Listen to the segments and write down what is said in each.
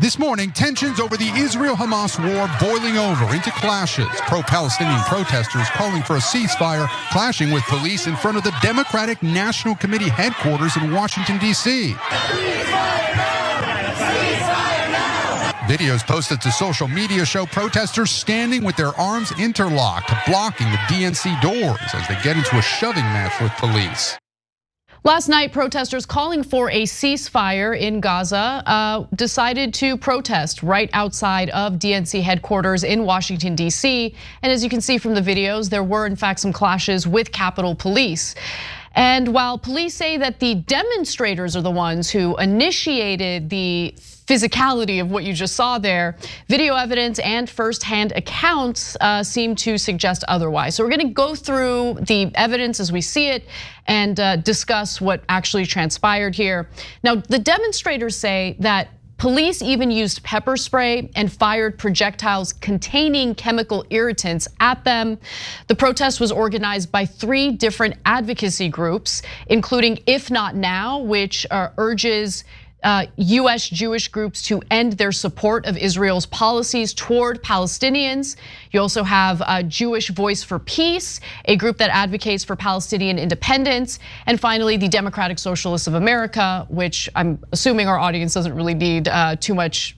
This morning, tensions over the Israel-Hamas war boiling over into clashes. Pro-Palestinian protesters calling for a ceasefire, clashing with police in front of the Democratic National Committee headquarters in Washington, D.C. Videos posted to social media show protesters standing with their arms interlocked, blocking the DNC doors as they get into a shoving match with police. Last night, protesters calling for a ceasefire in Gaza decided to protest right outside of DNC headquarters in Washington, D.C. And as you can see from the videos, there were in fact some clashes with Capitol Police. And while police say that the demonstrators are the ones who initiated the physicality of what you just saw there, video evidence and firsthand accounts seem to suggest otherwise. So we're gonna go through the evidence as we see it and discuss what actually transpired here. Now, the demonstrators say that police even used pepper spray and fired projectiles containing chemical irritants at them. The protest was organized by 3 different advocacy groups, including If Not Now, which urges US Jewish groups to end their support of Israel's policies toward Palestinians. You also have Jewish Voice for Peace, a group that advocates for Palestinian independence. And finally, the Democratic Socialists of America, which I'm assuming our audience doesn't really need too much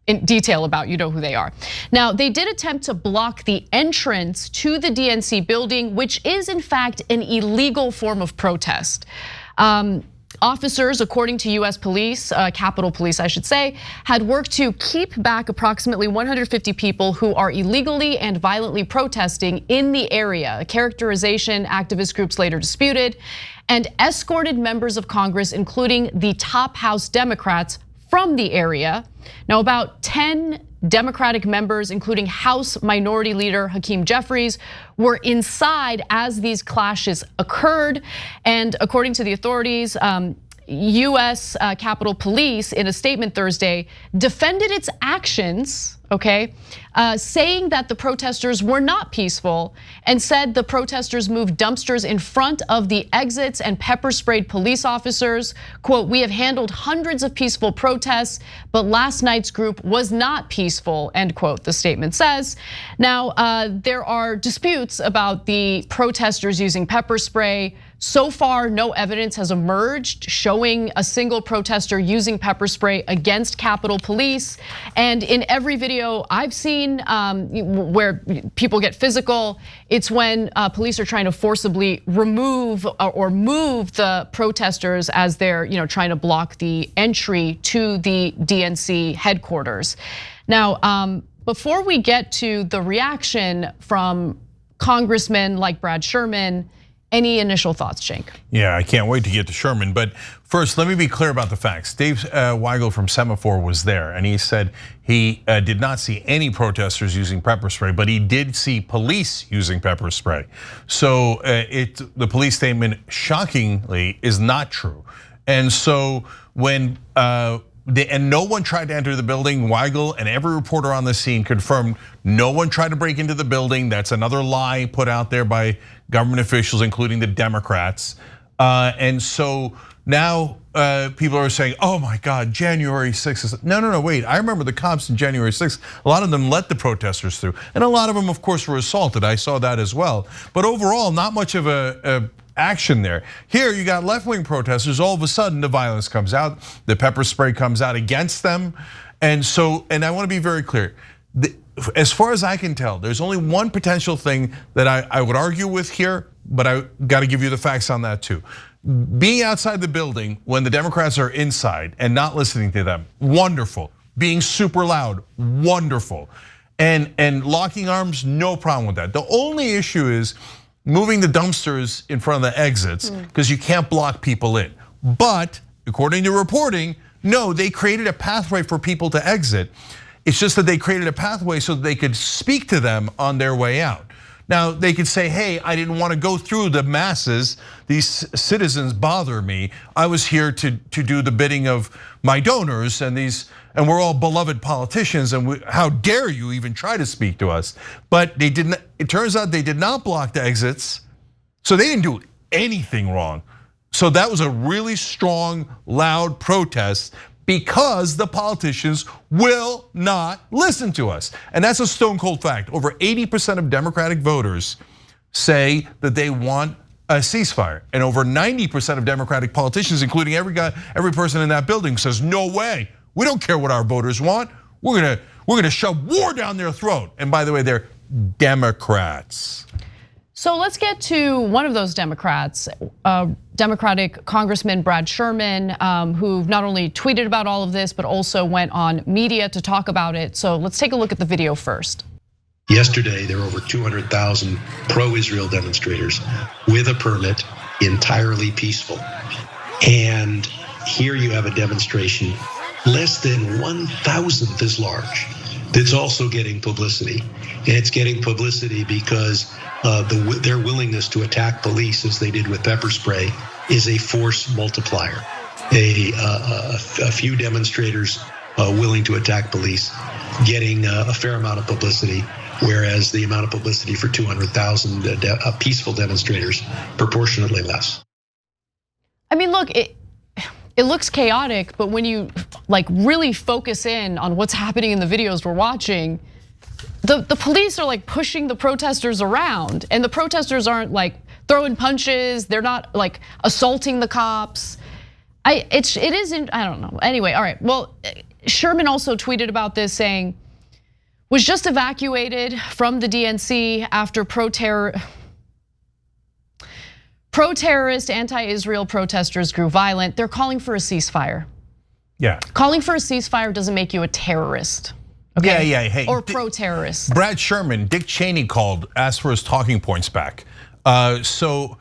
in detail about. You know who they are. Now, they did attempt to block the entrance to the DNC building, which is in fact an illegal form of protest. Officers, according to US police, Capitol Police I should say, had worked to keep back approximately 150 people who are illegally and violently protesting in the area, a characterization activist groups later disputed, and escorted members of Congress, including the top House Democrats, from the area. Now, about 10 Democratic members, including House Minority Leader Hakeem Jeffries, were inside as these clashes occurred. And according to the authorities, US Capitol Police in a statement Thursday defended its actions, saying that the protesters were not peaceful and said the protesters moved dumpsters in front of the exits and pepper sprayed police officers. Quote, "We have handled hundreds of peaceful protests, but last night's group was not peaceful," end quote, the statement says. Now, there are disputes about the protesters using pepper spray. So far, no evidence has emerged showing a single protester using pepper spray against Capitol Police. And in every video I've seen where people get physical, it's when police are trying to forcibly remove or move the protesters as they're trying to block the entry to the DNC headquarters. Now, before we get to the reaction from congressmen like Brad Sherman, any initial thoughts, Cenk? Yeah, I can't wait to get to Sherman. But first, let me be clear about the facts. Dave Uygur from Semaphore was there, and he said he did not see any protesters using pepper spray, but he did see police using pepper spray. So the police statement, shockingly, is not true. And so when and no one tried to enter the building. Weigel and every reporter on the scene confirmed no one tried to break into the building. That's another lie put out there by government officials, including the Democrats. And so now people are saying, oh my God, January 6th is, no, wait. I remember the cops in January 6th, a lot of them let the protesters through. And a lot of them, of course, were assaulted. I saw that as well. But overall, not much of a action there. Here you got left-wing protesters, all of a sudden the violence comes out, the pepper spray comes out against them. And I wanna be very clear, as far as I can tell, there's only one potential thing that I would argue with here, but I gotta give you the facts on that too. Being outside the building when the Democrats are inside and not listening to them, wonderful. Being super loud, wonderful. And locking arms, no problem with that. The only issue is moving the dumpsters in front of the exits because you can't block people in. But according to reporting, no, they created a pathway for people to exit. It's just that they created a pathway so that they could speak to them on their way out. Now, they could say, hey, I didn't want to go through the masses. These citizens bother me. I was here to do the bidding of my donors and we're all beloved politicians, and how dare you even try to speak to us? But they didn't. It turns out they did not block the exits, so they didn't do anything wrong. So that was a really strong, loud protest because the politicians will not listen to us. And that's a stone cold fact. Over 80% of Democratic voters say that they want a ceasefire. And over 90% of Democratic politicians, including every person in that building, says, no way, we don't care what our voters want. We're gonna shove war down their throat. And by the way, they're Democrats. So let's get to one of those Democrats, Democratic Congressman Brad Sherman, who not only tweeted about all of this, but also went on media to talk about it. So let's take a look at the video first. Yesterday, there were over 200,000 pro-Israel demonstrators with a permit, entirely peaceful. And here you have a demonstration less than 1,000th as large that's also getting publicity. And it's getting publicity because their willingness to attack police, as they did with pepper spray, is a force multiplier. A few demonstrators willing to attack police getting a fair amount of publicity, whereas the amount of publicity for 200,000 peaceful demonstrators proportionately less. I mean, look, it looks chaotic, but when you really focus in on what's happening in the videos we're watching, the police are like pushing the protesters around, and the protesters aren't like throwing punches. They're not like assaulting the cops. It isn't. I don't know. Anyway, all right. Well, Sherman also tweeted about this, saying, was just evacuated from the DNC after pro-terrorist anti-Israel protesters grew violent. They're calling for a ceasefire. Yeah. Calling for a ceasefire doesn't make you a terrorist. Okay? Yeah, hey. Or pro-terrorist. Brad Sherman, Dick Cheney called, asked for his talking points back. So,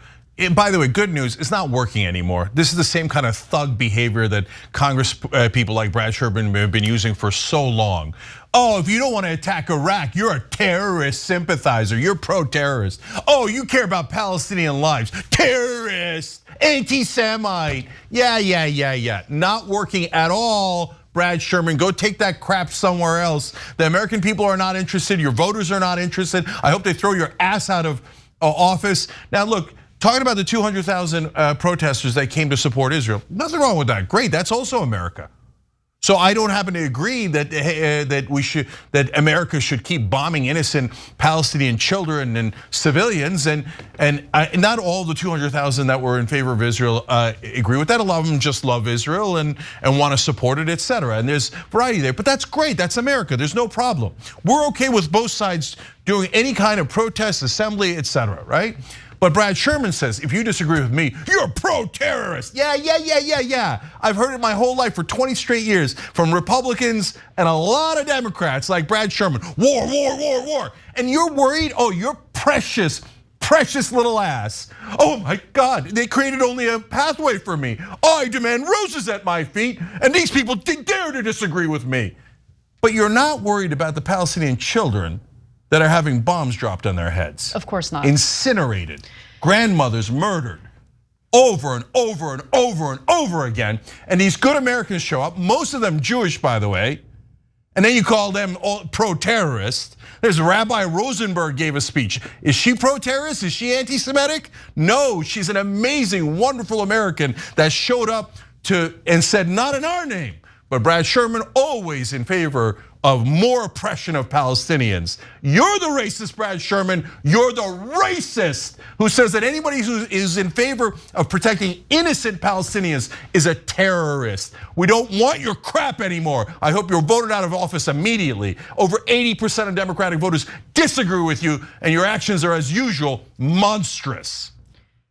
by the way, good news, it's not working anymore. This is the same kind of thug behavior that Congress people like Brad Sherman have been using for so long. Oh, if you don't want to attack Iraq, you're a terrorist sympathizer. You're pro-terrorist. Oh, you care about Palestinian lives. Terrorist, anti-Semite. Yeah. Not working at all, Brad Sherman. Go take that crap somewhere else. The American people are not interested. Your voters are not interested. I hope they throw your ass out of office. Now, look, talking about the 200,000 protesters that came to support Israel, nothing wrong with that. Great, that's also America. So I don't happen to agree that that America should keep bombing innocent Palestinian children and civilians, and not all the 200,000 that were in favor of Israel agree with that. A lot of them just love Israel and want to support it, etc. And there's variety there, but that's great. That's America. There's no problem. We're okay with both sides doing any kind of protest, assembly, etc. Right? But Brad Sherman says, if you disagree with me, you're a pro-terrorist. Yeah. I've heard it my whole life for 20 straight years from Republicans and a lot of Democrats like Brad Sherman. War. And you're worried, oh, your precious little ass. Oh my God, they created only a pathway for me. I demand roses at my feet, and these people dare to disagree with me. But you're not worried about the Palestinian children that are having bombs dropped on their heads. Of course not. Incinerated, grandmothers murdered over and over again. And these good Americans show up, most of them Jewish, by the way, and then you call them pro-terrorist. There's Rabbi Rosenberg gave a speech. Is she pro-terrorist? Is she anti-Semitic? No, she's an amazing, wonderful American that showed up and said, not in our name. But Brad Sherman always in favor of more oppression of Palestinians. You're the racist, Brad Sherman. You're the racist who says that anybody who is in favor of protecting innocent Palestinians is a terrorist. We don't want your crap anymore. I hope you're voted out of office immediately. Over 80% of Democratic voters disagree with you, and your actions are, as usual, monstrous.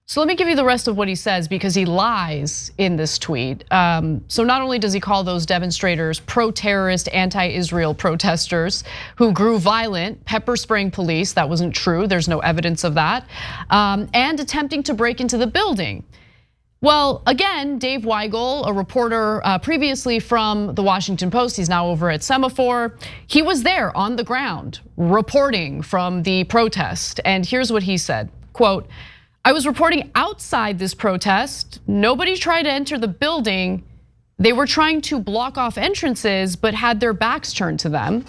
So let me give you the rest of what he says, because he lies in this tweet. So not only does he call those demonstrators pro-terrorist, anti-Israel protesters who grew violent, pepper spraying police, that wasn't true, there's no evidence of that, and attempting to break into the building. Well, again, Dave Weigel, a reporter previously from the Washington Post, he's now over at Semaphore. He was there on the ground reporting from the protest, and here's what he said, quote, I was reporting outside this protest. Nobody tried to enter the building. They were trying to block off entrances, but had their backs turned to them.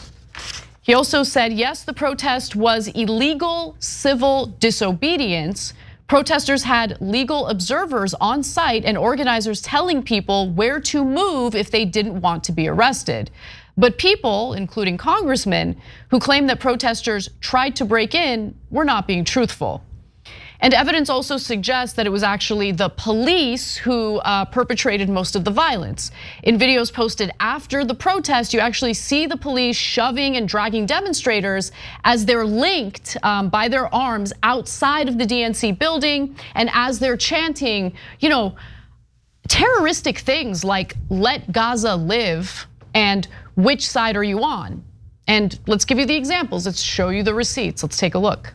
He also said, yes, the protest was illegal civil disobedience, Protesters had legal observers on site and organizers telling people where to move if they didn't want to be arrested. But people, including congressmen, who claimed that protesters tried to break in were not being truthful. And evidence also suggests that it was actually the police who perpetrated most of the violence. In videos posted after the protest, you actually see the police shoving and dragging demonstrators as they're linked by their arms outside of the DNC building, and as they're chanting, terroristic things like "Let Gaza live" and "Which side are you on?" And let's give you the examples. Let's show you the receipts. Let's take a look.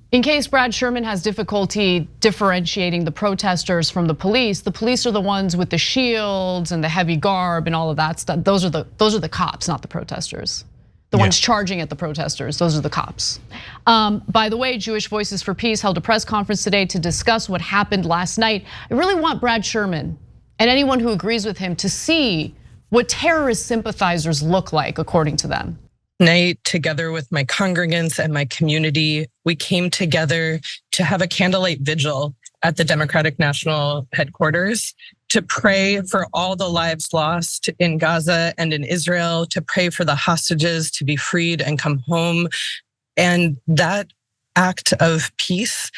In case Brad Sherman has difficulty differentiating the protesters from the police are the ones with the shields and the heavy garb and all of that stuff. Those are the cops, not the protesters. The ones charging at the protesters, those are the cops. By the way, Jewish Voices for Peace held a press conference today to discuss what happened last night. I really want Brad Sherman and anyone who agrees with him to see what terrorist sympathizers look like, according to them. Night, together with my congregants and my community, we came together to have a candlelight vigil at the Democratic National Headquarters to pray for all the lives lost in Gaza and in Israel, to pray for the hostages to be freed and come home. And that act of peace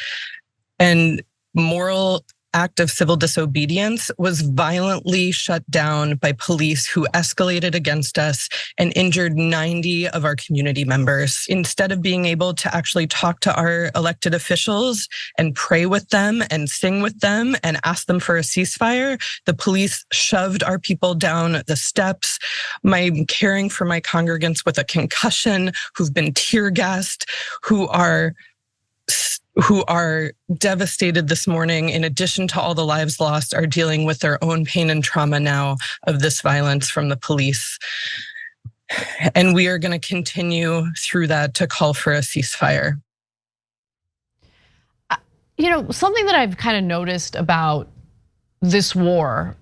and moral act of civil disobedience was violently shut down by police who escalated against us and injured 90 of our community members. Instead of being able to actually talk to our elected officials and pray with them and sing with them and ask them for a ceasefire, the police shoved our people down the steps. I'm caring for my congregants with a concussion, who've been tear gassed, who are devastated this morning, in addition to all the lives lost, are dealing with their own pain and trauma now of this violence from the police. And we are going to continue through that to call for a ceasefire. Something that I've kind of noticed about this war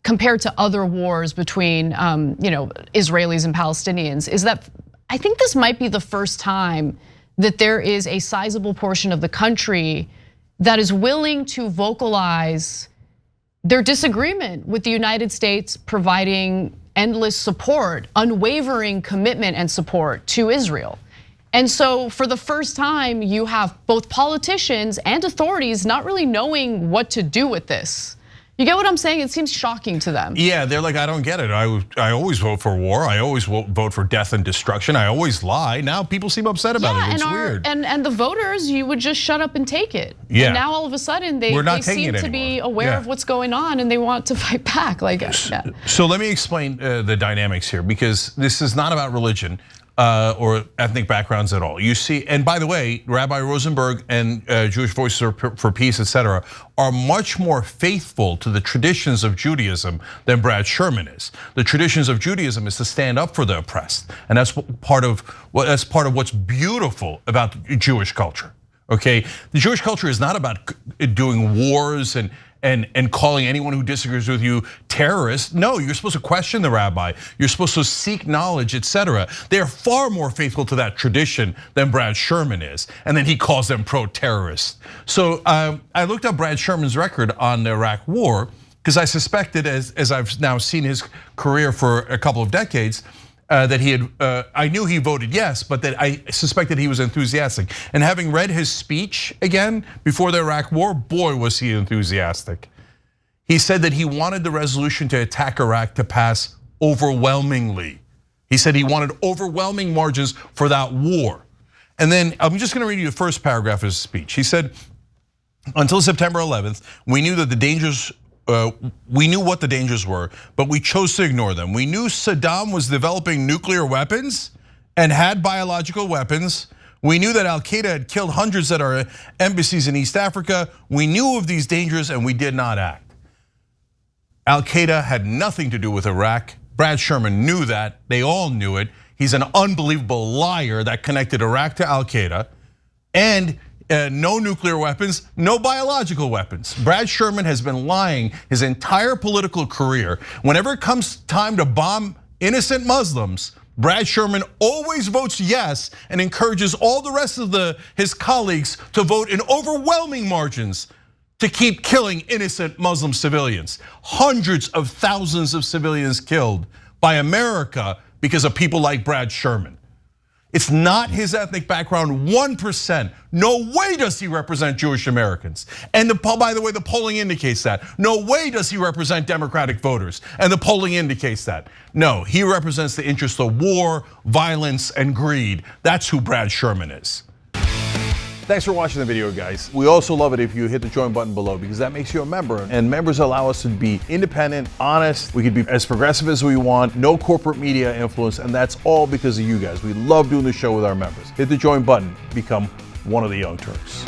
compared to other wars between Israelis and Palestinians is that I think this might be the first time that there is a sizable portion of the country that is willing to vocalize their disagreement with the United States providing endless support, unwavering commitment and support to Israel. And so for the first time, you have both politicians and authorities not really knowing what to do with this. You get what I'm saying? It seems shocking to them. Yeah, they're like, I don't get it. I always vote for war. I always vote for death and destruction. I always lie. Now people seem upset about it. It's weird. And the voters, you would just shut up and take it. Yeah. And now all of a sudden they seem to be aware of what's going on and they want to fight back. So let me explain the dynamics here, because this is not about religion or ethnic backgrounds at all. You see, and by the way, Rabbi Rosenberg and Jewish Voices for Peace, etc., are much more faithful to the traditions of Judaism than Brad Sherman is. The traditions of Judaism is to stand up for the oppressed, and that's part of what's beautiful about Jewish culture. Okay, the Jewish culture is not about doing wars and calling anyone who disagrees with you terrorists. No, you're supposed to question the rabbi. You're supposed to seek knowledge, etc. They are far more faithful to that tradition than Brad Sherman is. And then he calls them pro-terrorists. So I looked up Brad Sherman's record on the Iraq War, because I suspected, as I've now seen his career for a couple of decades, that he had, I knew he voted yes, but that I suspected he was enthusiastic. And having read his speech again before the Iraq War, boy, was he enthusiastic. He said that he wanted the resolution to attack Iraq to pass overwhelmingly. He said he wanted overwhelming margins for that war. And then I'm just gonna read you the first paragraph of his speech. He said, until September 11th, we knew that the dangers, we knew what the dangers were, but we chose to ignore them. We knew Saddam was developing nuclear weapons and had biological weapons. We knew that Al-Qaeda had killed hundreds at our embassies in East Africa. We knew of these dangers and we did not act. Al-Qaeda had nothing to do with Iraq. Brad Sherman knew that, they all knew it. He's an unbelievable liar that connected Iraq to Al-Qaeda. And no nuclear weapons, no biological weapons. Brad Sherman has been lying his entire political career. Whenever it comes time to bomb innocent Muslims, Brad Sherman always votes yes and encourages all the rest of his colleagues to vote in overwhelming margins to keep killing innocent Muslim civilians. Hundreds of thousands of civilians killed by America because of people like Brad Sherman. It's not his ethnic background, 1%. No way does he represent Jewish Americans. And by the way, the polling indicates that. No way does he represent Democratic voters, and the polling indicates that. No, he represents the interests of war, violence, and greed. That's who Brad Sherman is. Thanks for watching the video, guys. We also love it if you hit the join button below, because that makes you a member, and members allow us to be independent, honest. We can be as progressive as we want, no corporate media influence, and that's all because of you guys. We love doing the show with our members. Hit the join button, become one of the Young Turks.